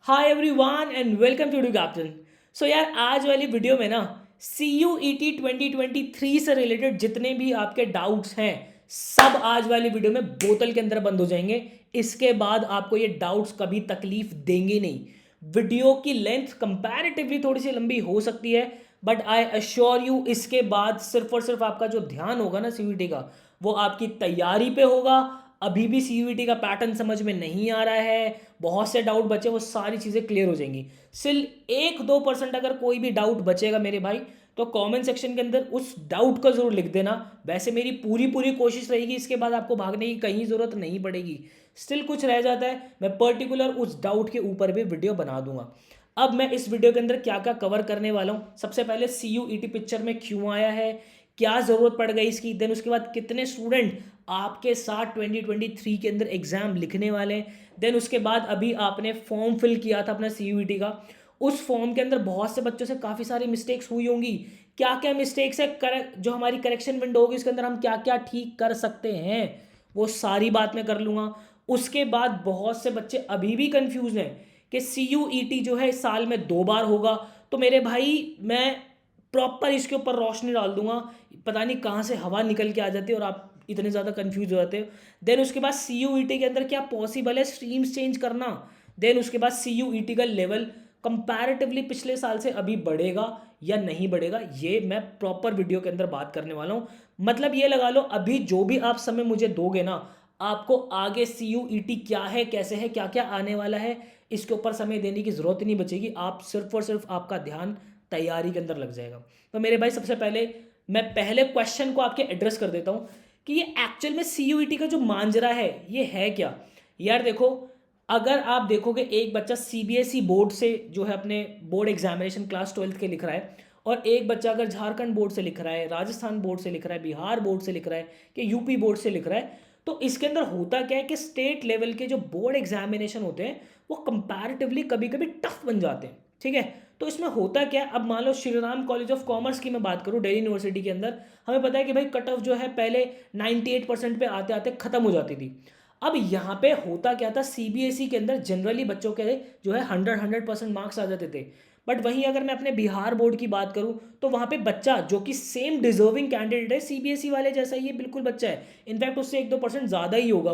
Hi everyone and welcome to captain. So यार आज वाली वीडियो में ना CUET 2023 से रिलेटेड जितने भी आपके डाउट्स हैं सब आज वाली वीडियो में बोतल के अंदर बंद हो जाएंगे। इसके बाद आपको ये डाउट्स कभी तकलीफ देंगे नहीं। वीडियो की लेंथ कंपैरेटिवली थोड़ी सी लंबी हो सकती है बट आई अश्योर यू इसके बाद सिर्फ और सिर्फ आपका जो ध्यान होगा ना CUET का वो आपकी तैयारी पे होगा। अभी भी CUET का पैटर्न समझ में नहीं आ रहा है, बहुत से डाउट बचे, वो सारी चीज़ें क्लियर हो जाएंगी। सिर्फ 1-2% अगर कोई भी डाउट बचेगा मेरे भाई तो कमेंट सेक्शन के अंदर उस डाउट का ज़रूर लिख देना। वैसे मेरी पूरी पूरी कोशिश रहेगी, इसके बाद आपको भागने की कहीं ज़रूरत नहीं पड़ेगी। स्टिल कुछ रह जाता है मैं पर्टिकुलर उस डाउट के ऊपर भी वीडियो बना दूंगा। अब मैं इस वीडियो के अंदर क्या क्या कवर करने वाला हूँ, सबसे पहले CUET पिक्चर में क्यों आया है, क्या ज़रूरत पड़ गई इसकी, देन उसके बाद कितने स्टूडेंट आपके साथ 2023 के अंदर एग्ज़ाम लिखने वाले हैं, देन उसके बाद अभी आपने फॉर्म फिल किया था अपना CUET का, उस फॉर्म के अंदर बहुत से बच्चों से काफ़ी सारी मिस्टेक्स हुई होंगी। क्या क्या मिस्टेक्स है, जो हमारी करेक्शन विंडो होगी उसके अंदर हम क्या क्या ठीक कर सकते हैं, वो सारी बात मैं कर लूँगा। उसके बाद बहुत से बच्चे अभी भी कंफ्यूज हैं कि CUET जो है इस साल में 2 बार होगा। तो मेरे भाई मैं प्रॉपर इसके ऊपर रोशनी डाल दूंगा, पता नहीं कहाँ से हवा निकल के आ जाती है और आप इतने ज़्यादा कंफ्यूज हो जाते हो। देन उसके बाद CUET के अंदर क्या पॉसिबल है स्ट्रीम्स चेंज करना, देन उसके बाद CUET का लेवल कंपैरेटिवली पिछले साल से अभी बढ़ेगा या नहीं बढ़ेगा, ये मैं प्रॉपर वीडियो के अंदर बात करने वाला हूँ। मतलब ये लगा लो अभी जो भी आप समय मुझे दोगे ना, आपको आगे CUET क्या है, कैसे है, क्या क्या आने वाला है, इसके ऊपर समय देने की ज़रूरत ही नहीं बचेगी। आप सिर्फ और सिर्फ आपका ध्यान तैयारी के अंदर लग जाएगा। तो मेरे भाई सबसे पहले मैं पहले क्वेश्चन को आपके एड्रेस कर देता हूँ कि ये एक्चुअल में CUET का जो मांजरा है ये है क्या। यार देखो, अगर आप देखोगे एक बच्चा CBSE बोर्ड से जो है अपने बोर्ड एग्जामिनेशन क्लास 12th के लिख रहा है, और एक बच्चा अगर झारखंड बोर्ड से लिख रहा है, राजस्थान बोर्ड से लिख रहा है, बिहार बोर्ड से लिख रहा है कि यूपी बोर्ड से लिख रहा है, तो इसके अंदर होता क्या है कि स्टेट लेवल के जो बोर्ड एग्जामिनेशन होते हैं वो कंपैरेटिवली कभी कभी टफ बन जाते हैं। ठीक है, तो इसमें होता क्या है, अब मान लो Shri Ram College of Commerce की मैं बात करूँ, दिल्ली यूनिवर्सिटी के अंदर हमें पता है कि भाई कट ऑफ जो है पहले 98% पे आते आते खत्म हो जाती थी। अब यहाँ पे होता क्या था, CBSE के अंदर जनरली बच्चों के जो है 100% मार्क्स आ जाते थे। बट वहीं अगर मैं अपने बिहार बोर्ड की बात करूं तो वहाँ पे बच्चा जो कि सेम डिजर्विंग कैंडिडेट है, CBSE वाले जैसा ही ये बिल्कुल बच्चा है, इनफैक्ट उससे 1-2% ज़्यादा ही होगा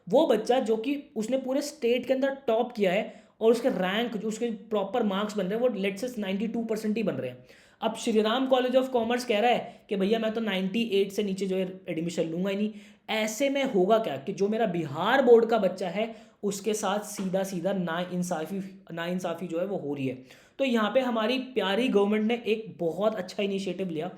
वो बच्चा जो कि उसने पूरे स्टेट के अंदर टॉप किया है और उसके रैंक जो उसके प्रॉपर मार्क्स बन रहे हैं वो लेट से 92% ही बन रहे हैं। अब श्रीराम कॉलेज ऑफ कॉमर्स कह रहा है कि भैया मैं तो 98 से नीचे जो है एडमिशन लूंगा ही नहीं। ऐसे में होगा क्या कि जो मेरा बिहार बोर्ड का बच्चा है उसके साथ सीधा सीधा नाइंसाफ़ी जो है वो हो रही है। तो यहाँ पे हमारी प्यारी गवर्नमेंट ने एक बहुत अच्छा इनिशिएटिव लिया।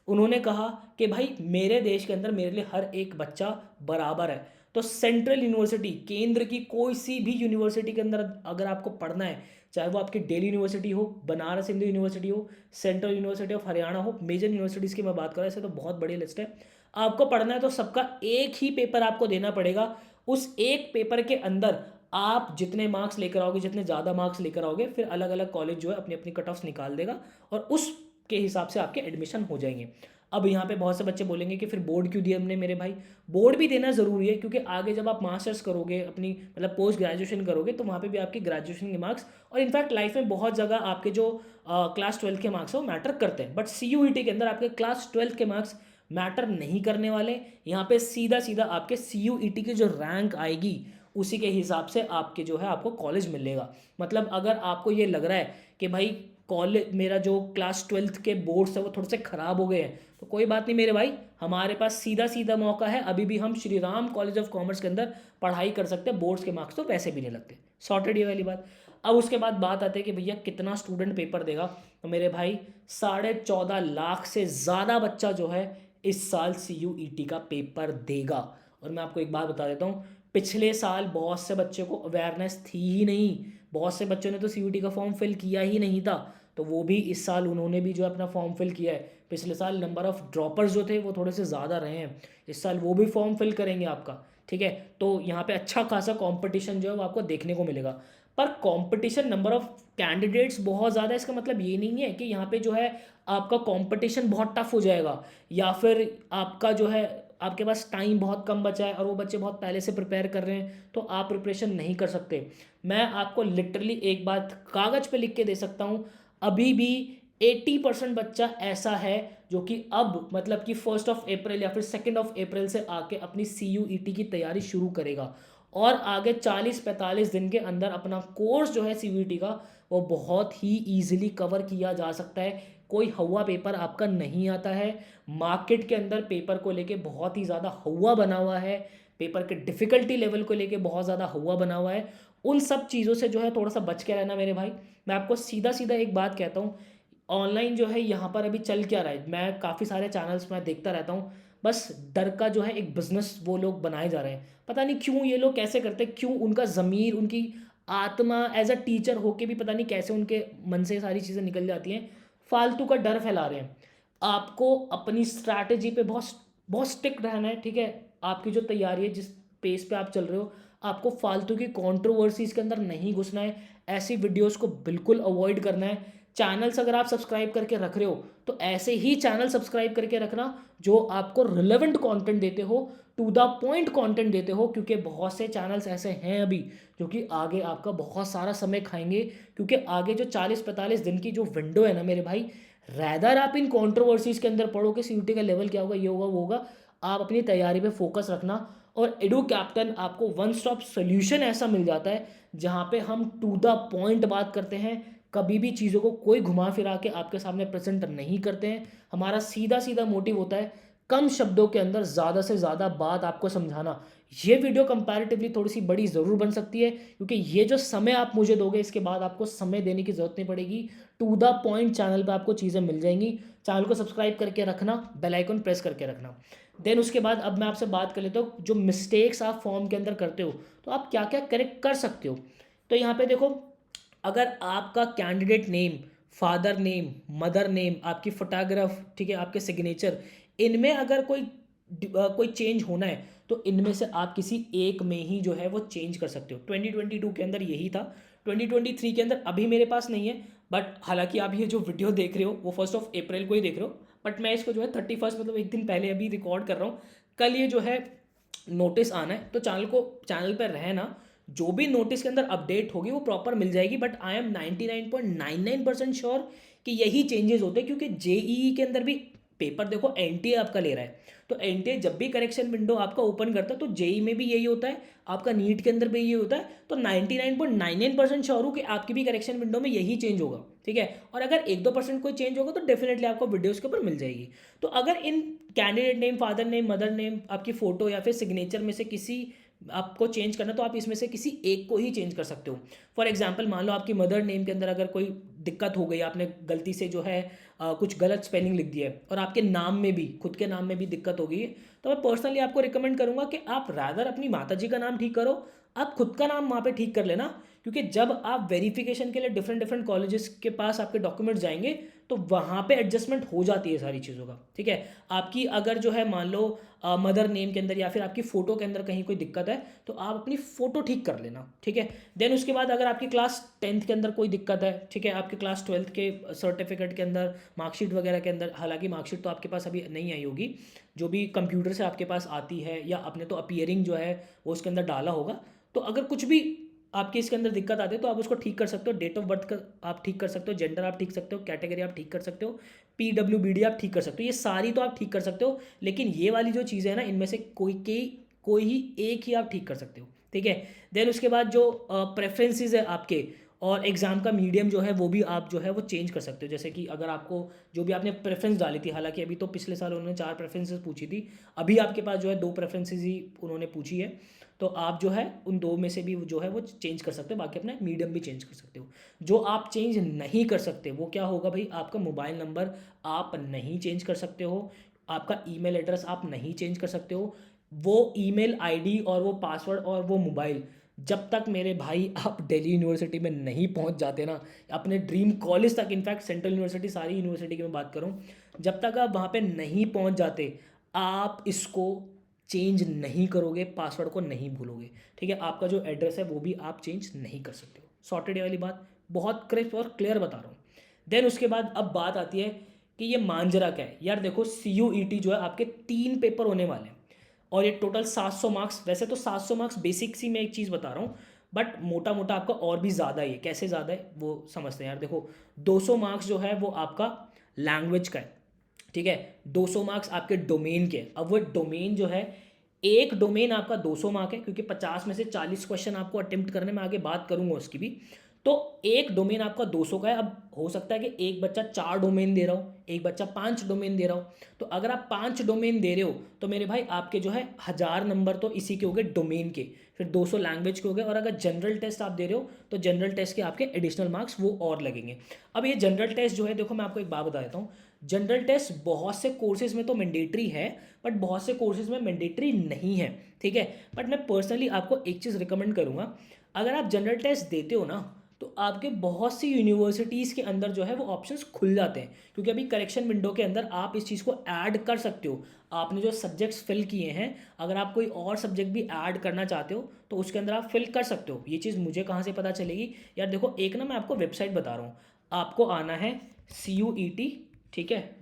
उन्होंने कहा कि भाई मेरे देश के अंदर मेरे लिए हर एक बच्चा बराबर है। तो सेंट्रल यूनिवर्सिटी, केंद्र की कोई सी भी यूनिवर्सिटी के अंदर अगर आपको पढ़ना है, चाहे वो आपकी दिल्ली यूनिवर्सिटी हो, बनारस हिंदू यूनिवर्सिटी हो, सेंट्रल यूनिवर्सिटी ऑफ हरियाणा हो, मेजर यूनिवर्सिटीज़ की मैं बात कर रहा हूँ, ऐसे तो बहुत बड़ी लिस्ट है। आपको पढ़ना है तो सबका एक ही पेपर आपको देना पड़ेगा। उस एक पेपर के अंदर आप जितने मार्क्स लेकर आओगे, जितने ज़्यादा मार्क्स लेकर आओगे, फिर अलग अलग कॉलेज जो है अपनी अपनी कट ऑफ्स निकाल देगा और उसके हिसाब से आपके एडमिशन हो जाएंगे। अब यहाँ पे बहुत से बच्चे बोलेंगे कि फिर बोर्ड क्यों दिया हमने। मेरे भाई बोर्ड भी देना ज़रूरी है क्योंकि आगे जब आप मास्टर्स करोगे, अपनी मतलब पोस्ट ग्रेजुएशन करोगे, तो वहाँ पे भी आपकी ग्रेजुएशन के मार्क्स और इनफैक्ट लाइफ में बहुत जगह आपके जो क्लास 12 के मार्क्स है वो मैटर करते हैं। बट CUET के अंदर आपके क्लास 12 के मार्क्स मैटर नहीं करने वाले। यहाँ पे सीधा सीधा आपके CUET की जो रैंक आएगी उसी के हिसाब से आपके जो है आपको कॉलेज मिलेगा। मतलब अगर आपको ये लग रहा है कि भाई कॉलेज मेरा जो क्लास 12th के बोर्ड्स है वो थोड़े से ख़राब हो गए हैं, तो कोई बात नहीं मेरे भाई, हमारे पास सीधा सीधा मौका है, अभी भी हम Shri Ram College of commerce के अंदर पढ़ाई कर सकते हैं। बोर्ड्स के मार्क्स तो वैसे भी नहीं लगते, सॉर्टेड ये वाली बात। अब उसके बाद बात आती है कि भैया कितना स्टूडेंट पेपर देगा, तो मेरे भाई 14.5 लाख से ज़्यादा बच्चा जो है इस साल CUET का पेपर देगा। और मैं आपको एक बात बता देता हूँ, पिछले साल बहुत से बच्चे को अवेयरनेस थी ही नहीं, बहुत से बच्चों ने तो CUET का फॉर्म फिल किया ही नहीं था, तो वो भी इस साल उन्होंने भी जो है अपना फॉर्म फिल किया है। पिछले साल नंबर ऑफ़ ड्रॉपर्स जो थे वो थोड़े से ज़्यादा रहे हैं, इस साल वो भी फॉर्म फिल करेंगे आपका। ठीक है, तो यहाँ पे अच्छा खासा कंपटीशन जो है वो आपको देखने को मिलेगा। पर कंपटीशन, नंबर ऑफ़ कैंडिडेट्स बहुत ज़्यादा है, इसका मतलब ये नहीं है कि यहाँ पे जो है आपका कंपटीशन बहुत टफ हो जाएगा या फिर आपका जो है आपके पास टाइम बहुत कम बचा है और वो बच्चे बहुत पहले से प्रिपेयर कर रहे हैं तो आप प्रिपरेशन नहीं कर सकते। मैं आपको लिटरली एक बात कागज़ पे लिख के दे सकता हूँ, अभी भी 80% बच्चा ऐसा है जो कि अब मतलब कि 1 अप्रैल या फिर 2 अप्रैल से आके अपनी CUET की तैयारी शुरू करेगा और आगे 40-45 दिन के अंदर अपना कोर्स जो है CUET का वो बहुत ही ईजिली कवर किया जा सकता है। कोई हवा पेपर आपका नहीं आता है। मार्केट के अंदर पेपर को लेके बहुत ही ज़्यादा हवा बना हुआ है, पेपर के डिफ़िकल्टी लेवल को लेके बहुत ज़्यादा हवा बना हुआ है। उन सब चीज़ों से जो है थोड़ा सा बच के रहना मेरे भाई। मैं आपको सीधा सीधा एक बात कहता हूँ, ऑनलाइन जो है यहाँ पर अभी चल क्या रहा है, मैं काफ़ी सारे चैनल्स मैं देखता रहता हूँ, बस डर का जो है एक बिजनेस वो लोग बनाए जा रहे हैं। पता नहीं क्यों ये लोग कैसे करते हैं, क्यों उनका ज़मीर, उनकी आत्मा एज अ टीचर होके भी पता नहीं कैसे उनके मन से सारी चीज़ें निकल जाती हैं, फालतू का डर फैला रहे हैं। आपको अपनी स्ट्रैटेजी पे बहुत बहुत स्टिक रहना है, ठीक है। आपकी जो तैयारी है, जिस पेस पे आप चल रहे हो, आपको फालतू की कंट्रोवर्सीज के अंदर नहीं घुसना है, ऐसी वीडियोस को बिल्कुल अवॉइड करना है। चैनल्स अगर आप सब्सक्राइब करके रख रहे हो तो ऐसे ही चैनल सब्सक्राइब करके रखना जो आपको रिलेवेंट कंटेंट देते हो, टू द पॉइंट कंटेंट देते हो, क्योंकि बहुत से चैनल्स ऐसे हैं अभी जो कि आगे आपका बहुत सारा समय खाएंगे, क्योंकि आगे जो 40-45 दिन की जो विंडो है ना मेरे भाई, रैदर आप इन कंट्रोवर्सीज के अंदर पढ़ो कि CUET का लेवल क्या होगा, ये होगा वो होगा, आप अपनी तैयारी पे फोकस रखना। और एडू कैप्टन आपको वन स्टॉप सोल्यूशन ऐसा मिल जाता है जहाँ पे हम टू द पॉइंट बात करते हैं, कभी भी चीज़ों को कोई घुमा फिरा के आपके सामने प्रेजेंट नहीं करते हैं। हमारा सीधा सीधा मोटिव होता है कम शब्दों के अंदर ज़्यादा से ज़्यादा बात आपको समझाना। ये वीडियो कंपैरेटिवली थोड़ी सी बड़ी ज़रूर बन सकती है, क्योंकि ये जो समय आप मुझे दोगे इसके बाद आपको समय देने की ज़रूरत नहीं पड़ेगी। टू द पॉइंट चैनल पे आपको चीज़ें मिल जाएंगी। चैनल को सब्सक्राइब करके रखना, बेल आइकन प्रेस करके रखना। देन उसके बाद अब मैं आपसे बात कर लेता हूँ, जो मिस्टेक्स आप फॉर्म के अंदर करते हो तो आप क्या क्या करेक्ट कर सकते हो। तो यहाँ पे देखो, अगर आपका candidate name, father name, mother name, आपकी फोटोग्राफ, ठीक है, आपके सिग्नेचर, इनमें अगर कोई चेंज होना है तो इनमें से आप किसी एक में ही जो है वो चेंज कर सकते हो। 2022 के अंदर यही था, 2023 के अंदर अभी मेरे पास नहीं है, बट हालांकि आप ये जो वीडियो देख रहे हो वो 1 अप्रैल को ही देख रहे हो, बट मैं इसको जो है 31 मतलब एक दिन पहले अभी रिकॉर्ड कर रहा हूँ। कल ये जो है नोटिस आना है, तो चैनल पर रहना, जो भी नोटिस के अंदर अपडेट होगी वो प्रॉपर मिल जाएगी। बट आई एम 99.99% श्योर कि यही चेंजेस होते हैं, क्योंकि JEE के अंदर भी पेपर देखो NTA आपका ले रहा है, तो NTA जब भी करेक्शन विंडो आपका ओपन करता है तो JEE में भी यही होता है, आपका नीट के अंदर भी यही होता है। तो 99.99% श्योर हूँ कि आपकी भी करेक्शन विंडो में यही चेंज होगा, ठीक है। और अगर 1-2% कोई चेंज होगा तो डेफिनेटली आपको वीडियोज़ के ऊपर मिल जाएगी। तो अगर इन candidate name, father name, mother name, आपकी फ़ोटो या फिर सिग्नेचर में से किसी आपको चेंज करना, तो आप इसमें से किसी एक को ही चेंज कर सकते हो। फॉर एग्जांपल मान लो आपकी मदर नेम के अंदर अगर कोई दिक्कत हो गई, आपने गलती से जो है कुछ गलत स्पेलिंग लिख दिया है, और आपके नाम में भी, खुद के नाम में भी दिक्कत हो गई है, तो मैं पर्सनली आपको रिकमेंड करूंगा कि आप रादर अपनी माता जी का नाम ठीक करो, आप खुद का नाम वहाँ पे ठीक कर लेना। क्योंकि जब आप वेरिफिकेशन के लिए डिफरेंट डिफरेंट कॉलेजेस के पास आपके डॉक्यूमेंट्स जाएंगे तो वहाँ पे एडजस्टमेंट हो जाती है सारी चीज़ों का, ठीक है। आपकी अगर जो है मान लो मदर नेम के अंदर या फिर आपकी फ़ोटो के अंदर कहीं कोई दिक्कत है तो आप अपनी फ़ोटो ठीक कर लेना, ठीक है। देन उसके बाद अगर आपकी क्लास 10th के अंदर कोई दिक्कत है, ठीक है, आपके क्लास 12th के सर्टिफिकेट के अंदर, मार्कशीट वगैरह के अंदर, हालांकि मार्कशीट तो आपके पास अभी नहीं आई होगी, जो भी कंप्यूटर से आपके पास आती है या आपने तो अपीयरिंग जो है वो उसके अंदर डाला होगा, तो अगर कुछ भी आपके इसके अंदर दिक्कत आती है तो आप उसको ठीक कर सकते हो। डेट ऑफ बर्थ का आप ठीक कर सकते हो, जेंडर आप ठीक सकते हो, कैटेगरी आप ठीक कर सकते हो, PWBD आप ठीक कर सकते हो, ये सारी तो आप ठीक कर सकते हो। लेकिन ये वाली जो चीज़ें हैं ना, इनमें से कोई ही एक ही आप ठीक कर सकते हो, ठीक है। देन उसके बाद जो प्रेफरेंसेस है आपके, और एग्ज़ाम का मीडियम जो है वो भी आप जो है वो चेंज कर सकते हो। जैसे कि अगर आपको जो भी आपने प्रेफरेंस डाली थी, हालांकि अभी तो पिछले साल उन्होंने 4 प्रेफरेंसेस पूछी थी, अभी आपके पास जो है 2 प्रेफरेंसेस ही उन्होंने पूछी है, तो आप जो है उन 2 में से भी जो है वो चेंज कर सकते हो, बाकी अपना मीडियम भी चेंज कर सकते हो। जो आप चेंज नहीं कर सकते वो क्या होगा भाई, आपका मोबाइल नंबर आप नहीं चेंज कर सकते हो, आपका ईमेल एड्रेस आप नहीं चेंज कर सकते हो, वो ईमेल आईडी और वो पासवर्ड और वो मोबाइल, जब तक मेरे भाई आप दिल्ली यूनिवर्सिटी में नहीं पहुंच जाते ना, अपने ड्रीम कॉलेज तक, इनफैक्ट सेंट्रल यूनिवर्सिटी, सारी यूनिवर्सिटी की मैं बात करूं, जब तक आप वहाँ पे नहीं पहुंच जाते आप इसको चेंज नहीं करोगे, पासवर्ड को नहीं भूलोगे, ठीक है। आपका जो एड्रेस है वो भी आप चेंज नहीं कर सकते हो। सॉर्टेड वाली बात बहुत क्रिस्प और क्लियर बता रहा हूँ। देन उसके बाद अब बात आती है कि ये मांजरा क्या है। यार देखो, CUET जो है आपके 3 पेपर होने वाले हैं और ये टोटल 700 मार्क्स, वैसे तो 700 मार्क्स बेसिक सी मैं एक चीज़ बता रहा हूँ, बट मोटा मोटा आपका और भी ज़्यादा ही है। कैसे ज़्यादा है वो समझते हैं यार। देखो 200 मार्क्स जो है वो आपका लैंग्वेज का है, ठीक है, 200 मार्क्स आपके डोमेन के। अब वो डोमेन जो है, एक डोमेन आपका 200 मार्क है, क्योंकि 50 में से 40 क्वेश्चन आपको अटेम्प्ट करने में, आगे बात करूंगा उसकी भी। तो एक डोमेन आपका 200 का है। अब हो सकता है कि एक बच्चा 4 डोमेन दे रहा हो, एक बच्चा 5 डोमेन दे रहा हो। तो अगर आप 5 डोमेन दे रहे हो तो मेरे भाई आपके जो है 1000 नंबर तो इसी के हो गए डोमेन के, फिर 200 लैंग्वेज के हो गए। और अगर जनरल टेस्ट आप दे रहे हो तो जनरल टेस्ट के आपके एडिशनल मार्क्स वो और लगेंगे। अब ये जनरल टेस्ट जो है, देखो मैं आपको एक बात बता देता हूँ, जनरल टेस्ट बहुत से कोर्सेज में तो मैंडेटरी है, बट बहुत से कोर्सेज में मैंडेटरी नहीं है, ठीक है। बट मैं पर्सनली आपको एक चीज़ रिकमेंड करूँगा, अगर आप जनरल टेस्ट देते हो ना तो आपके बहुत सी यूनिवर्सिटीज़ के अंदर जो है वो ऑप्शंस खुल जाते हैं, क्योंकि अभी करेक्शन विंडो के अंदर आप इस चीज़ को ऐड कर सकते हो। आपने जो सब्जेक्ट्स फिल किए हैं, अगर आप कोई और सब्जेक्ट भी ऐड करना चाहते हो तो उसके अंदर आप फिल कर सकते हो। ये चीज़ मुझे कहाँ से पता चलेगी यार, देखो एक ना मैं आपको वेबसाइट बता रहा हूँ, आपको आना है CUET, ठीक है,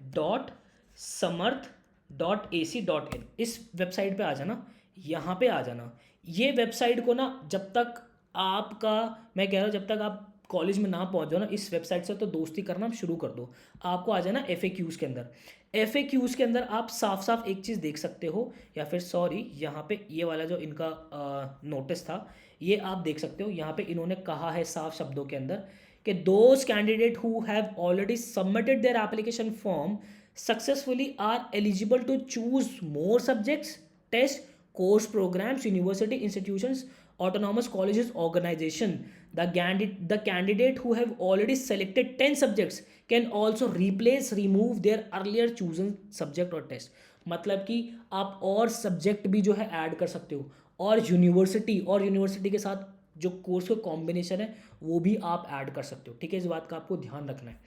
.समर्थ.ac.in, इस वेबसाइट पे आ जाना, यहाँ पे आ जाना। ये वेबसाइट को ना जब तक आपका, मैं कह रहा हूँ जब तक आप कॉलेज में ना पहुँच जाओ ना, इस वेबसाइट से तो दोस्ती करना शुरू कर दो। आपको आ जाना FAQs के अंदर। FAQs के अंदर आप साफ साफ एक चीज़ देख सकते हो, या फिर सॉरी यहाँ पे ये वाला जो इनका नोटिस था ये आप देख सकते हो। यहाँ पे इन्होंने कहा है साफ शब्दों के अंदर कि those candidate who have already submitted their application form successfully are eligible to choose more subjects, test, course programs, university institutions, autonomous colleges organization. The candidate who have already selected 10 subjects can also replace, remove their earlier chosen subject or test. मतलब कि आप और subject भी जो है add कर सकते हो, और यूनिवर्सिटी के साथ जो कोर्स का कॉम्बिनेशन है वो भी आप ऐड कर सकते हो, ठीक है। इस बात का आपको ध्यान रखना है।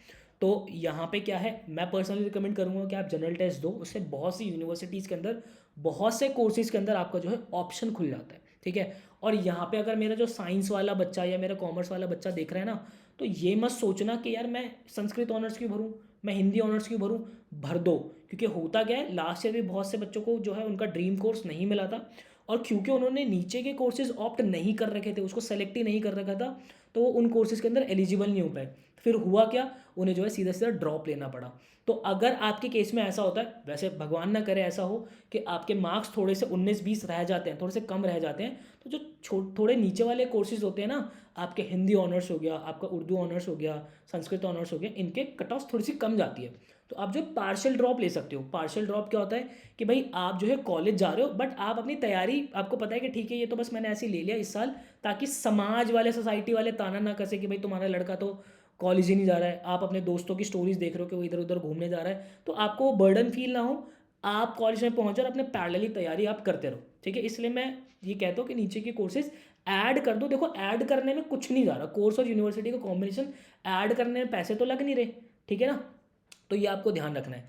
तो यहाँ पे क्या है, मैं पर्सनली रिकमेंड करूँगा कि आप जनरल टेस्ट दो, उससे बहुत सी यूनिवर्सिटीज़ के अंदर, बहुत से कोर्सेज़ के अंदर आपका जो है ऑप्शन खुल जाता है, ठीक है। और यहाँ पे अगर मेरा जो साइंस वाला बच्चा या मेरा कॉमर्स वाला बच्चा देख रहा है ना, तो ये मत सोचना कि यार मैं संस्कृत ऑनर्स क्यों भरूँ, मैं हिंदी ऑनर्स क्यों भरूँ, भर दो। क्योंकि होता क्या है, लास्ट ईयर भी बहुत से बच्चों को जो है उनका ड्रीम कोर्स नहीं मिला था, और क्योंकि उन्होंने नीचे के कोर्सेज ऑप्ट नहीं कर रखे थे, उसको सेलेक्ट ही नहीं कर रखा था, तो वो उन कोर्सेज के अंदर एलिजिबल नहीं हो पाए। फिर हुआ क्या, उन्हें जो है सीधा सीधा ड्रॉप लेना पड़ा। तो अगर आपके केस में ऐसा होता है, वैसे भगवान ना करे ऐसा हो कि आपके मार्क्स थोड़े से 19-20 रह जाते हैं, थोड़े से कम रह जाते हैं, तो जो थोड़े नीचे वाले कोर्सेज होते हैं ना, आपके हिंदी ऑनर्स हो गया, आपका उर्दू ऑनर्स हो गया, संस्कृत ऑनर्स हो गया, इनके कट ऑफ थोड़ी सी कम जाती है। तो आप जो पार्शियल ड्रॉप ले सकते हो। पार्शियल ड्रॉप क्या होता है कि भाई आप जो है कॉलेज जा रहे हो, बट आप अपनी तैयारी, आपको पता है कि ठीक है ये तो बस मैंने ऐसे ही ले लिया इस साल, ताकि समाज वाले, सोसाइटी वाले ताना ना कसे कि भाई तुम्हारा लड़का तो कॉलेज ही नहीं जा रहा है। आप अपने दोस्तों की स्टोरीज देख रहे हो कि वो इधर उधर घूमने जा रहा है, तो आपको वो बर्डन फील ना हो, आप कॉलेज में पहुंचो और अपने पैरेलली तैयारी आप करते रहो, ठीक है। इसलिए मैं ये कहता हूँ कि नीचे के कोर्सेज ऐड कर दो। देखो ऐड करने में कुछ नहीं जा रहा, कोर्स और यूनिवर्सिटी का कॉम्बिनेशन ऐड करने में पैसे तो लग नहीं रहे, ठीक है ना। तो ये आपको ध्यान रखना है।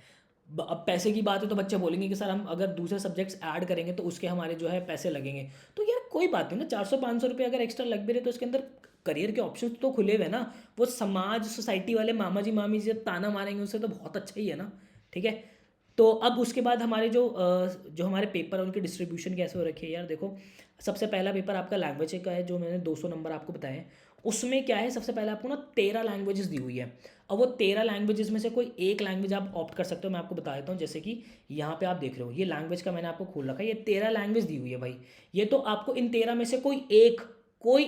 अब पैसे की बात है तो बच्चे बोलेंगे कि सर हम अगर दूसरे सब्जेक्ट्स ऐड करेंगे तो उसके हमारे जो है पैसे लगेंगे। तो यार कोई बात नहीं ना, 400-500 रुपये अगर एक्स्ट्रा लग भी रहे तो उसके अंदर करियर के ऑप्शन तो खुले हुए ना। वो समाज, सोसाइटी वाले मामा जी मामी जी ताना मारेंगे उससे तो बहुत अच्छा ही है ना, ठीक है। तो अब उसके बाद हमारे जो हमारे पेपर है उनकी डिस्ट्रीब्यूशन कैसे हो रखी है यार। देखो सबसे पहला पेपर आपका लैंग्वेज का है, जो मैंने 200 नंबर आपको बताए हैं। उसमें क्या है, सबसे पहले आपको ना 13 लैंग्वेजेस दी हुई है। अब वो 13 लैंग्वेजेस में से कोई एक लैंग्वेज आप ऑप्ट कर सकते हो। मैं आपको बता देता हूँ, जैसे कि यहाँ पे आप देख रहे हो ये लैंग्वेज का मैंने आपको खोल रखा है, ये 13 लैंग्वेज दी हुई है भाई। ये तो आपको इन 13 में से कोई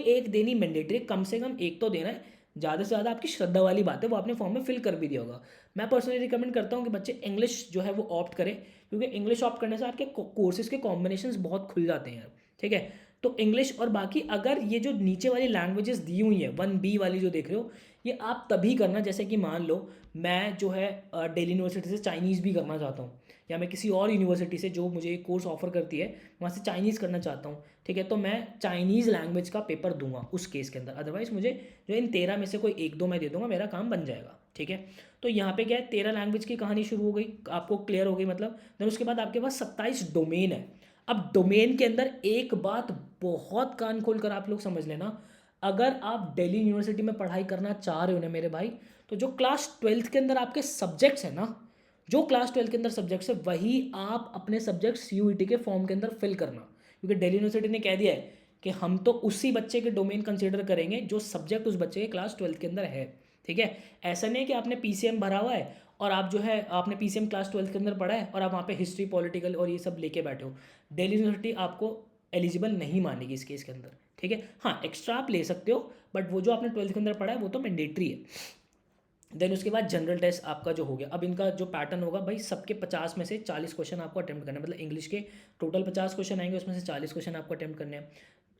एक देनी मैंडेटरी, कम से कम एक तो देना है। ज़्यादा से ज़्यादा आपकी श्रद्धा वाली बात है, वो आपने फॉर्म में फिल कर भी दिया होगा। मैं पर्सनली रिकमेंड करता हूँ कि बच्चे इंग्लिश जो है वो ऑप्ट करें, क्योंकि इंग्लिश ऑप्ट करने से आपके कोर्सेज के कॉम्बिनेशंस बहुत खुल जाते हैं, ठीक है। तो इंग्लिश और बाकी अगर ये जो नीचे वाली लैंग्वेजेस दी हुई हैं 1B वाली जो देख रहे हो, ये आप तभी करना, जैसे कि मान लो मैं जो है दिल्ली यूनिवर्सिटी से चाइनीज़ भी करना चाहता हूँ, या मैं किसी और यूनिवर्सिटी से जो मुझे एक कोर्स ऑफर करती है वहाँ से चाइनीज़ करना चाहता हूँ, ठीक है। तो मैं चाइनीज़ लैंग्वेज का पेपर दूंगा उस केस के अंदर। अदरवाइज़ मुझे जो इन 13 में से कोई 1-2 मैं दे दूंगा, मेरा काम बन जाएगा, ठीक है। तो यहाँ पे क्या है, 13 लैंग्वेज की कहानी शुरू हो गई, आपको क्लियर हो गई मतलब। देन उसके बाद आपके पास 27 डोमेन है। अब डोमेन के अंदर एक बात बहुत कान खोल कर आप लोग समझ लेना, अगर आप दिल्ली यूनिवर्सिटी में पढ़ाई करना चाह रहे हो ना मेरे भाई, तो जो क्लास 12th के अंदर आपके सब्जेक्ट्स हैं ना, जो क्लास 12th के अंदर सब्जेक्ट्स है वही आप अपने सब्जेक्ट CUET के फॉर्म के अंदर फिल करना। क्योंकि दिल्ली यूनिवर्सिटी ने कह दिया है कि हम तो उसी बच्चे के डोमेन कंसिडर करेंगे जो सब्जेक्ट उस बच्चे के क्लास 12th के अंदर है, ठीक है। ऐसा नहीं है कि आपने पीसीएम भरा हुआ है और आप जो है आपने पीसीएम क्लास 12th के अंदर पढ़ा है और आप वहाँ पे हिस्ट्री, पॉलिटिकल और ये सब लेके बैठे हो। दिल्ली यूनिवर्सिटी आपको एलिजिबल नहीं मानेगी इस केस के अंदर, ठीक है। हाँ, एक्स्ट्रा आप ले सकते हो, बट वो जो आपने 12th के अंदर पढ़ा है वो तो मैंडेटरी है। देन उसके बाद जनरल टेस्ट आपका जो हो गया। अब इनका जो पैटर्न होगा भाई, सबके 50 में से 40 क्वेश्चन आपको अटेम्प्ट करना है, मतलब इंग्लिश के टोटल 50 क्वेश्चन आएंगे, उसमें से 40 क्वेश्चन आपको अटेम्प्ट करने हैं।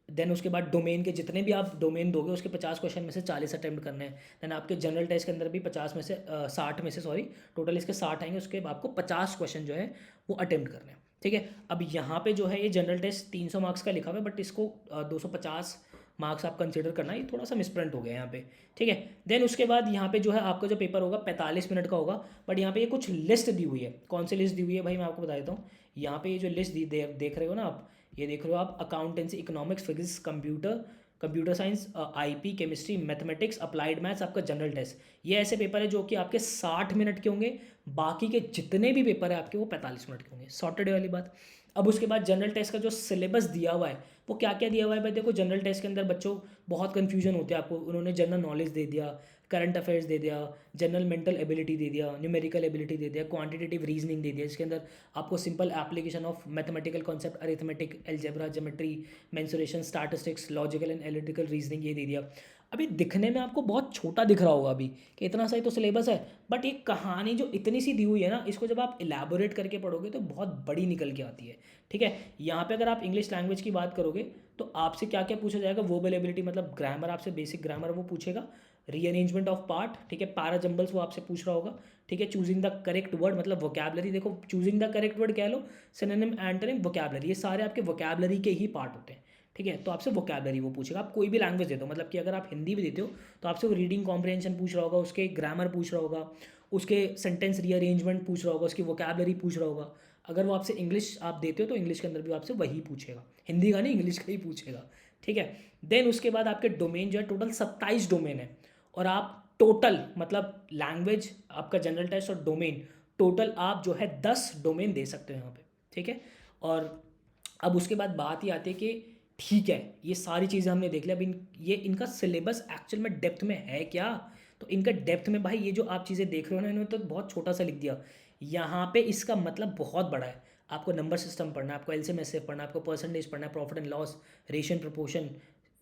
देन उसके बाद डोमेन के जितने भी आप डोमेन दोगे उसके 50 क्वेश्चन में से 40 अटेम्प्ट करने हैं। देन आपके जनरल टेस्ट के अंदर भी 50 में से 60 में से सॉरी टोटल इसके 60 आएंगे, उसके बाद आपको 50 क्वेश्चन जो है वो अटेम्प्ट करने हैं, ठीक है। अब यहाँ पे जो है ये जनरल टेस्ट 300 मार्क्स का लिखा हुआ है, बट इसको 250 मार्क्स आप कंसिडर करना, ये थोड़ा सा मिसप्रिंट हो गया यहाँ पे, ठीक है। देन उसके बाद यहाँ पे जो है आपका जो पेपर होगा 45 मिनट का होगा, बट यहाँ पे ये कुछ लिस्ट दी हुई है। कौन सी लिस्ट दी हुई है भाई, मैं आपको बता देता हूँ। यहाँ पे ये जो लिस्ट देख रहे हो ना आप, ये देख रहे हो आप, accountancy, economics, physics, computer science, IP, chemistry, mathematics, applied maths, आपका जनरल टेस्ट। ये ऐसे पेपर है जो कि आपके 60 मिनट के होंगे, बाकी के जितने भी पेपर है आपके वो 45 मिनट के होंगे, सॉर्टेड वाली बात। अब उसके बाद जनरल टेस्ट का जो सिलेबस दिया हुआ है वो क्या क्या दिया हुआ है भाई, देखो जनरल टेस्ट के अंदर बच्चों बहुत कन्फ्यूजन होते हैं आपको। उन्होंने जनरल नॉलेज दे दिया, करंट अफेयर्स दे दिया, जनरल मेंटल एबिलिटी दे दिया, न्यूमेरिकल एबिलिटी दे दिया, क्वांटिटेटिव रीजनिंग दे दिया, जिसके अंदर आपको simple application of mathematical concept, arithmetic, algebra, geometry, mensuration, statistics, logical and analytical reasoning ये दे दिया। अभी दिखने में आपको बहुत छोटा दिख रहा होगा अभी कि इतना सही तो सिलेबस है, बट ये कहानी जो इतनी सी दी हुई है ना, इसको जब आप इलेबोरेट करके पढ़ोगे तो बहुत बड़ी निकल के आती है, ठीक है। यहाँ पे अगर आप इंग्लिश लैंग्वेज की बात करोगे तो आपसे क्या क्या पूछा जाएगा, वर्बल एबिलिटी मतलब ग्रामर, आपसे बेसिक ग्रामर वो पूछेगा, रीअरेंजमेंट ऑफ पार्ट, ठीक है, पैरा जंबल्स वो आपसे पूछ रहा होगा, ठीक है, चूजिंग द करेक्ट वर्ड मतलब वोकैबलरी, देखो चूजिंग द करेक्ट वर्ड कह लो, सिनोनिम, एंटोनिम, वोकैबलरी, ये सारे आपके वोकैबलरी के ही पार्ट होते हैं, ठीक है। तो आपसे वोकैबलरी वो पूछेगा। आप कोई भी लैंग्वेज देते हो, मतलब कि अगर आप हिंदी भी देते हो तो आपसे वो रीडिंग कॉम्प्रिहेंशन पूछ रहा होगा, उसके ग्रामर पूछ रहा होगा, उसके सेंटेंस रीअरेंजमेंट पूछ रहा होगा, उसकी वोकैबलरी पूछ रहा होगा। अगर वो आपसे इंग्लिश आप देते हो तो इंग्लिश के अंदर भी आपसे वही पूछेगा, हिंदी का नहीं इंग्लिश का ही पूछेगा, ठीक है। देन उसके बाद आपके डोमेन जो है टोटल 27 डोमेन है, और आप टोटल मतलब लैंग्वेज, आपका जनरल टेस्ट और डोमेन, टोटल आप जो है 10 डोमेन दे सकते हो यहाँ पे, ठीक है। और अब उसके बाद बात ही आती है कि ठीक है ये सारी चीज़ें हमने देख लिया, अब ये इनका सिलेबस एक्चुअल में डेप्थ में है क्या। तो इनका डेप्थ में भाई ये जो आप चीज़ें देख रहे हो ना, इन्होंने तो बहुत छोटा सा लिख दिया। यहाँ पे इसका मतलब बहुत बड़ा है। आपको नंबर सिस्टम पढ़ना है, आपको एलसीएम एचसीएफ पढ़ना है, आपको परसेंटेज पढ़ना है, profit and loss, ratio and proportion,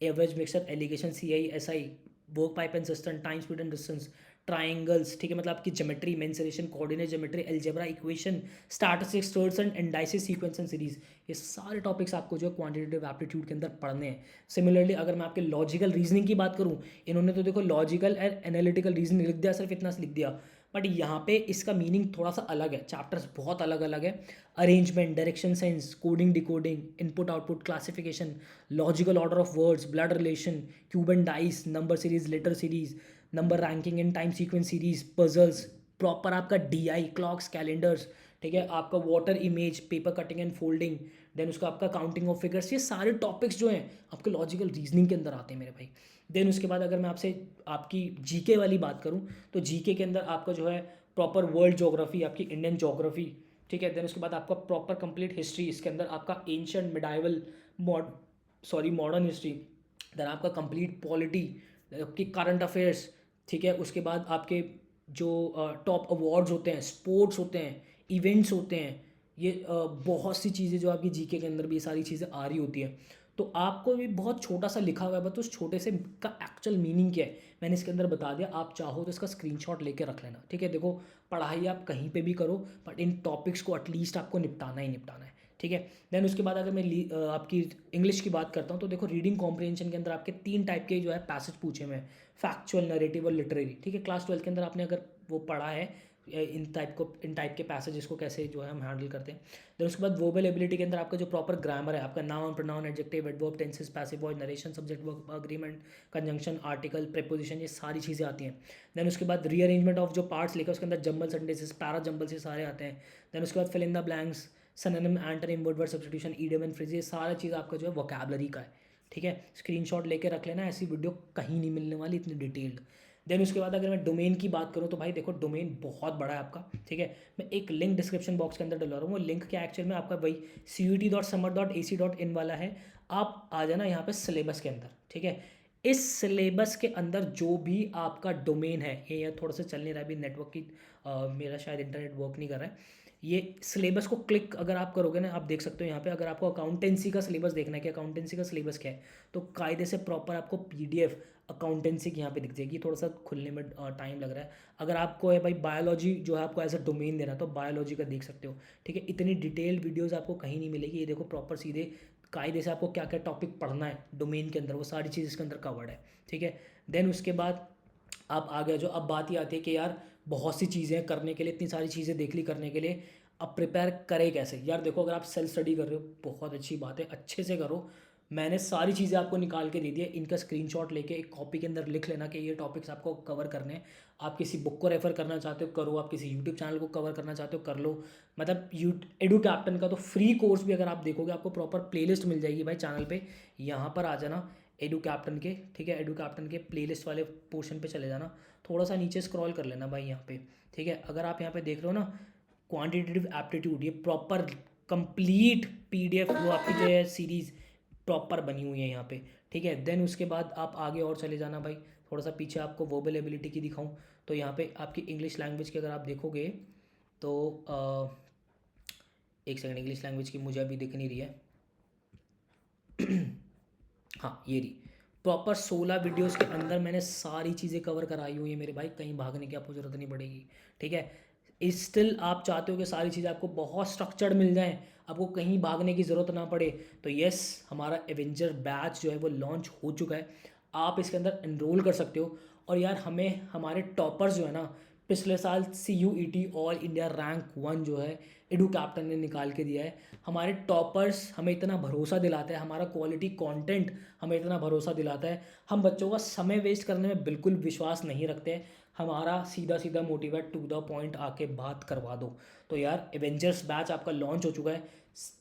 average mixture, alligation, CI, SI, work pipe and cistern, time speed and distance, triangles, ठीक है, मतलब आपकी geometry, mensuration, coordinate geometry, algebra, equation, statistics, terms and indices, sequence and series, ये सारे topics आपको जो है quantitative aptitude के अंदर पढ़ने हैं। सिमिलरली अगर मैं आपके लॉजिकल रीजनिंग की बात करूँ, इन्होंने तो देखो लॉजिकल एंड एनालिटिकल रीजनिंग लिख दिया, सिर्फ इतना लिख दिया, बट यहाँ पे इसका मीनिंग थोड़ा सा अलग है, चैप्टर्स बहुत अलग अलग है। Arrangement, direction science, coding decoding, input output classification, logical order of words, blood relation, cube and dice, number series, letter series, number ranking in time sequence series, puzzles, proper आपका DI, clocks, calendars, ठीक है, आपका water image, paper cutting and folding, then उसका आपका counting of figures, ये सारे topics जो हैं आपके लॉजिकल रीजनिंग के अंदर आते हैं मेरे भाई। देन उसके बाद अगर मैं आपसे आपकी जीके वाली बात करूं तो जीके के अंदर आपका जो है प्रॉपर वर्ल्ड ज्योग्राफी, आपकी इंडियन ज्योग्राफी, ठीक है। देन उसके बाद आपका प्रॉपर कंप्लीट हिस्ट्री, इसके अंदर आपका ancient, medieval, modern history, then आपका कंप्लीट पॉलिटी, आपकी करंट अफेयर्स, ठीक है। उसके बाद आपके जो टॉप अवार्ड्स होते हैं, स्पोर्ट्स होते हैं, इवेंट्स होते हैं, ये बहुत सी चीज़ें जो आपकी जीके के अंदर भी ये सारी चीज़ें आ रही होती हैं। तो आपको भी बहुत छोटा सा लिखा हुआ है, बट उस छोटे से का एक्चुअल मीनिंग क्या है मैंने इसके अंदर बता दिया। आप चाहो तो इसका स्क्रीनशॉट लेके रख लेना, ठीक है। देखो पढ़ाई आप कहीं पे भी करो, बट इन टॉपिक्स को एटलीस्ट आपको निपटाना ही निपटाना है, ठीक है। देन उसके बाद अगर मैं आपकी इंग्लिश की बात करता हूँ तो देखो रीडिंग कॉम्प्रिहेंशन के अंदर आपके 3 टाइप के जो है पैसेज पूछे हुए हैं, फैक्चुअल, नरेटिव और लिटरेरी, ठीक है। क्लास 12 के अंदर आपने अगर वो पढ़ा है इन टाइप के पैसेजेस को कैसे जो है हम हैंडल करते हैं। देन उसके बाद वर्बल एबिलिटी के अंदर आपका जो प्रॉपर ग्रामर है, आपका noun, pronoun, adjective, adverb, tenses, passive voice, narration, subject, verb, agreement, conjunction, article, preposition, ये सारी चीज़ें आती हैं। देन उसके बाद रीअरेंजमेंट ऑफ जो पार्ट्स लिखा है उसके अंदर जंबल, सेंटेंसेस, पैरा जंबल, ये सारे आते हैं। देन उसके बाद fill in the blanks, synonym, antonym, word substitution, idiom and phrase, ये सारा चीज़ आपका जो है वोकैबलरी का है, ठीक है। स्क्रीनशॉट लेके रख लेना, ऐसी वीडियो कहीं नहीं मिलने वाली इतनी डिटेल्ड। देन उसके बाद अगर मैं डोमेन की बात करूँ तो भाई देखो डोमेन बहुत बड़ा है आपका, ठीक है। मैं एक लिंक डिस्क्रिप्शन बॉक्स के अंदर डलवा रहा हूँ, वो लिंक क्या एक्चुअल में आपका वही CUET.summer.ac.in वाला है। आप आ जाना यहाँ पे सिलेबस के अंदर, ठीक है। इस सिलेबस के अंदर जो भी आपका डोमेन है, ये थोड़ा सा चल नहीं रहा है अभी नेटवर्क की, मेरा शायद इंटरनेट वर्क नहीं कर रहा है। ये सिलेबस को क्लिक अगर आप करोगे ना, आप देख सकते हो यहाँ पे, अगर आपको अकाउंटेंसी का सिलेबस देखना है कि अकाउंटेंसी का सिलेबस क्या है, तो कायदे से प्रॉपर आपको पीडीएफ अकाउंटेंसी की यहाँ पे दिख जाएगी। थोड़ा सा खुलने में टाइम लग रहा है। अगर आपको है भाई बायोलॉजी जो है आपको एज अ डोमेन देना, तो बायोलॉजी का देख सकते हो, ठीक है। इतनी डिटेल्ड वीडियोस आपको कहीं नहीं मिलेगी। ये देखो प्रॉपर सीधे कायदे से आपको क्या क्या टॉपिक पढ़ना है डोमेन के अंदर, वो सारी चीज़ इसके अंदर कवर्ड है, ठीक है। देन उसके बाद आप आ गए, जो अब बात ही आती है कि यार बहुत सी चीज़ें करने के लिए, इतनी सारी चीज़ें देख ली करने के लिए, अब प्रिपेयर करें कैसे। यार देखो, अगर आप सेल्फ स्टडी कर रहे हो बहुत अच्छी बात है, अच्छे से करो। मैंने सारी चीज़ें आपको निकाल के दे दी है, इनका स्क्रीनशॉट लेके एक कॉपी के अंदर लिख लेना कि ये टॉपिक्स आपको कवर करने हैं। आप किसी बुक को रेफ़र करना चाहते हो करो, आप किसी यूट्यूब चैनल को कवर करना चाहते हो कर लो। मतलब एडू कैप्टन का तो फ्री कोर्स भी अगर आप देखोगे, आपको प्रॉपर प्लेलिस्ट मिल जाएगी भाई चैनल पे। यहाँ पर आ जाना एडू कैप्टन के, ठीक है, एडू कैप्टन के प्लेलिस्ट वाले पोर्शन पे चले जाना, थोड़ा सा नीचे स्क्रॉल कर लेना भाई यहाँ पे, ठीक है। अगर आप यहाँ पे देख रहे हो ना क्वांटिटेटिव एप्टीट्यूड, ये प्रॉपर कंप्लीट पीडीएफ वो आपकी जो है सीरीज़ प्रॉपर बनी हुई है यहाँ पे, ठीक है। देन उसके बाद आप आगे और चले जाना भाई, थोड़ा सा पीछे आपको वर्बल एबिलिटी की दिखाऊं, तो यहाँ पे आपकी इंग्लिश लैंग्वेज की अगर आप देखोगे तो एक सेकंड, इंग्लिश लैंग्वेज की मुझे अभी दिख नहीं रही है। हाँ ये रही, प्रॉपर 16 वीडियोस के अंदर मैंने सारी चीज़ें कवर कराई हुई है मेरे भाई, कहीं भागने की आपको ज़रूरत नहीं पड़ेगी, ठीक है। स्टिल आप चाहते हो कि सारी चीज़ें आपको बहुत स्ट्रक्चर्ड मिल जाएं, आपको कहीं भागने की ज़रूरत ना पड़े, तो यस, हमारा एवेंजर बैच जो है वो लॉन्च हो चुका है। आप इसके अंदर एनरोल कर सकते हो। और यार हमें हमारे टॉपर्स जो है ना, पिछले साल CUET ऑल इंडिया रैंक 1 जो है एडू कैप्टन ने निकाल के दिया है। हमारे टॉपर्स हमें इतना भरोसा दिलाता है, हमारा क्वालिटी कंटेंट हमें इतना भरोसा दिलाता है। हम बच्चों का समय वेस्ट करने में बिल्कुल विश्वास नहीं रखते हैं, हमारा सीधा सीधा मोटिवेट टू द पॉइंट आके बात करवा दो। तो यार एवेंजर्स बैच आपका लॉन्च हो चुका है।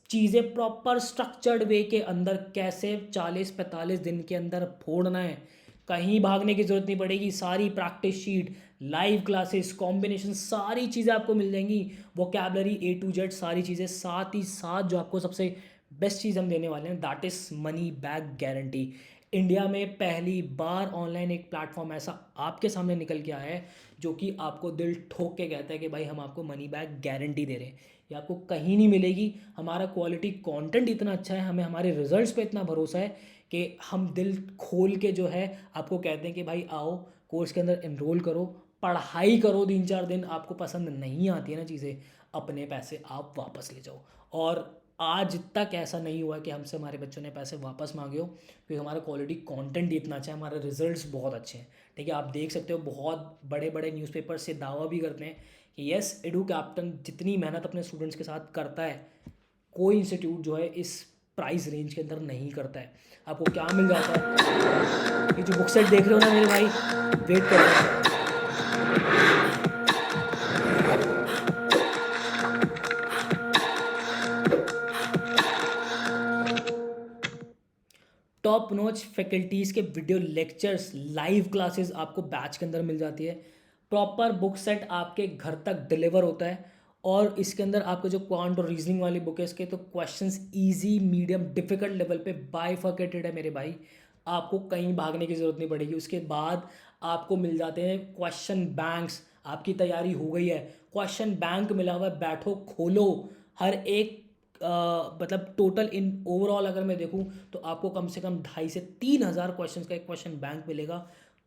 चीज़ें प्रॉपर स्ट्रक्चर्ड वे के अंदर कैसे 40-45 दिन के अंदर फोड़ना है, कहीं भागने की ज़रूरत नहीं पड़ेगी। सारी practice sheet, live classes, combination, सारी चीज़ें आपको मिल जाएंगी। वोकैबलरी A to Z सारी चीज़ें, साथ ही साथ जो आपको सबसे बेस्ट चीज़ हम देने वाले हैं that is money back guarantee. India में पहली बार ऑनलाइन एक प्लेटफॉर्म ऐसा आपके सामने निकल के आया है जो कि आपको दिल ठोक के कहता है कि भाई हम आपको मनी बैक गारंटी दे रहे हैं। ये आपको कहीं नहीं मिलेगी। हमारा क्वालिटी कंटेंट इतना अच्छा है, हमें हमारे रिजल्ट्स पे इतना भरोसा है कि हम दिल खोल के जो है आपको कहते हैं कि भाई आओ कोर्स के अंदर एनरोल करो, पढ़ाई करो 3-4 दिन। आपको पसंद नहीं आती है ना चीज़ें, अपने पैसे आप वापस ले जाओ। और आज तक ऐसा नहीं हुआ कि हमसे हमारे बच्चों ने पैसे वापस मांगे हो, क्योंकि हमारा क्वालिटी कंटेंट इतना अच्छा है, हमारे रिजल्ट्स बहुत अच्छे हैं, ठीक है। आप देख सकते हो बहुत बड़े बड़े न्यूज़पेपर से दावा भी करते हैं कि यस, एडू कैप्टन जितनी मेहनत अपने स्टूडेंट्स के साथ करता है, कोई इंस्टीट्यूट जो है इस प्राइस रेंज के अंदर नहीं करता है। आपको क्या मिल जाता है, ये जो बुक सेट देख रहे हो ना मेरे भाई, वेट कर रहे हैं। टॉप नॉच फैकल्टीज़ के वीडियो लेक्चर्स, लाइव क्लासेस आपको बैच के अंदर मिल जाती है। प्रॉपर बुक सेट आपके घर तक डिलीवर होता है। और इसके अंदर आपको जो क्वांट और रीजनिंग वाली बुक है, इसके तो questions easy, medium, difficult level पे बाइफर्केटेड है मेरे भाई। आपको कहीं भागने की ज़रूरत नहीं पड़ेगी। उसके बाद आपको मिल जाते हैं क्वेश्चन बैंक्स। आपकी तैयारी हो गई है, क्वेश्चन बैंक मिला हुआ है, बैठो खोलो। हर एक मतलब टोटल इन ओवरऑल अगर मैं देखूं तो आपको कम से कम 2,500 से 3,000 क्वेश्चंस का एक क्वेश्चन बैंक मिलेगा।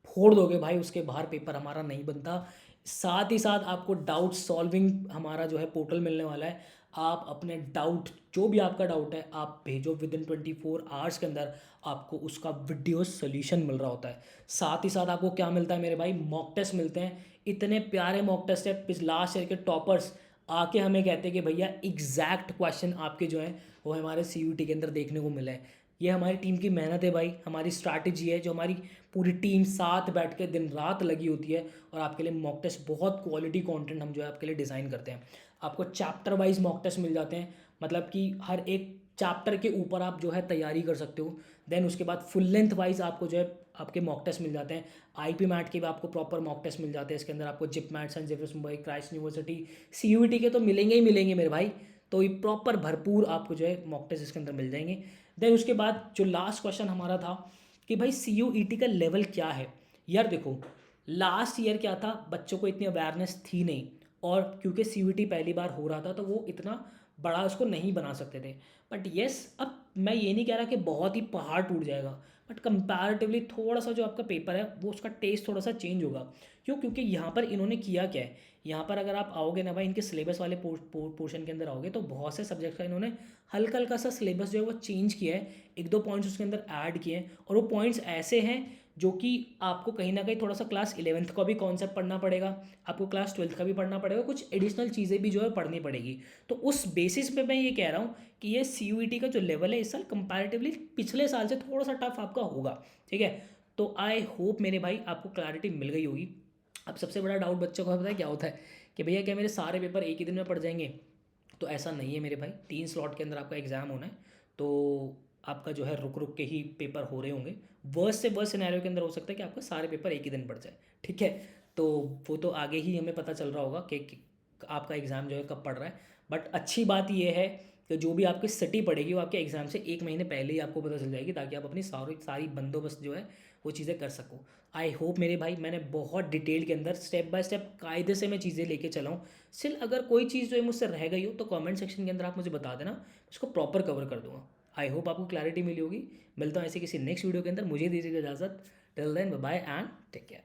फोड़ दोगे भाई, उसके बाहर पेपर हमारा नहीं बनता। साथ ही साथ आपको डाउट सॉल्विंग हमारा जो है पोर्टल मिलने वाला है। आप अपने डाउट, जो भी आपका डाउट है आप भेजो, विदिन 24 आवर्स के अंदर आपको उसका वीडियो सोल्यूशन मिल रहा होता है। साथ ही साथ आपको क्या मिलता है मेरे भाई, मॉक टेस्ट मिलते हैं। इतने प्यारे मॉक टेस्ट है, लास्ट ईयर के टॉपर्स आके हमें कहते हैं कि भैया एग्जैक्ट क्वेश्चन आपके जो हैं वो हमारे CUET के अंदर देखने को मिला है। ये हमारी टीम की मेहनत है भाई, हमारी स्ट्रैटेजी है, जो हमारी पूरी टीम साथ बैठ के दिन रात लगी होती है। और आपके लिए मॉक टेस्ट, बहुत क्वालिटी कंटेंट हम जो है आपके लिए डिज़ाइन करते हैं। आपको चैप्टर वाइज मॉक टेस्ट मिल जाते हैं, मतलब कि हर एक चैप्टर के ऊपर आप जो है तैयारी कर सकते हो। देन उसके बाद फुल लेंथ वाइज आपको जो है आपके मॉक टेस्ट मिल जाते हैं। IP मैट के भी आपको प्रॉपर मॉक टेस्ट मिल जाते हैं। इसके अंदर आपको JIPMAT, Saint Xavier's Mumbai, Christ University, CUET के तो मिलेंगे ही मिलेंगे मेरे भाई। तो ये प्रॉपर भरपूर आपको जो है मॉक टेस्ट इसके अंदर मिल जाएंगे। देन उसके बाद जो लास्ट क्वेश्चन हमारा था कि भाई CUET का लेवल क्या है। यार देखो, लास्ट ईयर क्या था, बच्चों को इतनी अवेयरनेस थी नहीं, और क्योंकि CUET पहली बार हो रहा था तो वो इतना बड़ा उसको नहीं बना सकते थे। बट येस, अब मैं ये नहीं कह रहा कि बहुत ही पहाड़ टूट जाएगा, बट कंपैरेटिवली थोड़ा सा जो आपका पेपर है वो उसका टेस्ट थोड़ा सा चेंज होगा। क्यों? क्योंकि यहाँ पर इन्होंने किया क्या है, यहाँ पर अगर आप आओगे ना भाई, इनके सिलेबस वाले पोर्शन के अंदर आओगे तो बहुत से सब्जेक्ट का इन्होंने हल्का हल्का सा सिलेबस जो है वो चेंज किया है, एक दो पॉइंट्स उसके अंदर ऐड किए हैं, और वो पॉइंट्स ऐसे हैं जो कि आपको कहीं ना कहीं थोड़ा सा क्लास 11th का भी कॉन्सेप्ट पढ़ना पड़ेगा, आपको क्लास 12th का भी पढ़ना पड़ेगा, कुछ एडिशनल चीज़ें भी जो है पढ़नी पड़ेगी। तो उस बेसिस पे मैं ये कह रहा हूँ कि ये CUET का जो लेवल है इस साल कंपैरेटिवली पिछले साल से थोड़ा सा टफ आपका होगा। ठीक है, तो आई होप मेरे भाई आपको क्लैरिटी मिल गई होगी। अब सबसे बड़ा डाउट बच्चों का पता है क्या होता है कि भैया क्या मेरे सारे पेपर एक ही दिन में पढ़ जाएंगे? तो ऐसा नहीं है मेरे भाई, 3 स्लॉट के अंदर आपका एग्ज़ाम होना है, तो आपका जो है रुक रुक के ही पेपर हो रहे होंगे। वर्स्ट से वर्स्ट सिनेरियो के अंदर हो सकता है कि आपका सारे पेपर एक ही दिन पड़ जाए। ठीक है, तो वो तो आगे ही हमें पता चल रहा होगा कि आपका एग्ज़ाम जो है कब पड़ रहा है। बट अच्छी बात ये है कि जो भी आपकी सिटी पड़ेगी वो आपके एग्ज़ाम से 1 महीने पहले ही आपको पता चल जाएगी, ताकि आप अपनी सारी सारी बंदोबस्त जो है वो चीज़ें कर सको। आई होप मेरे भाई मैंने बहुत डिटेल के अंदर स्टेप बाय स्टेप कायदे से मैं चीज़ें लेके चला हूँ। स्टिल अगर कोई चीज़ जो है मुझसे रह गई हो तो कमेंट सेक्शन के अंदर आप मुझे बता देना, उसको प्रॉपर कवर कर दूँगा। आई होप आपको क्लैरिटी मिली होगी। मिलता हूँ ऐसे किसी नेक्स्ट वीडियो के अंदर, मुझे दीजिएगा इजाज़त। Till then bye bye and take care.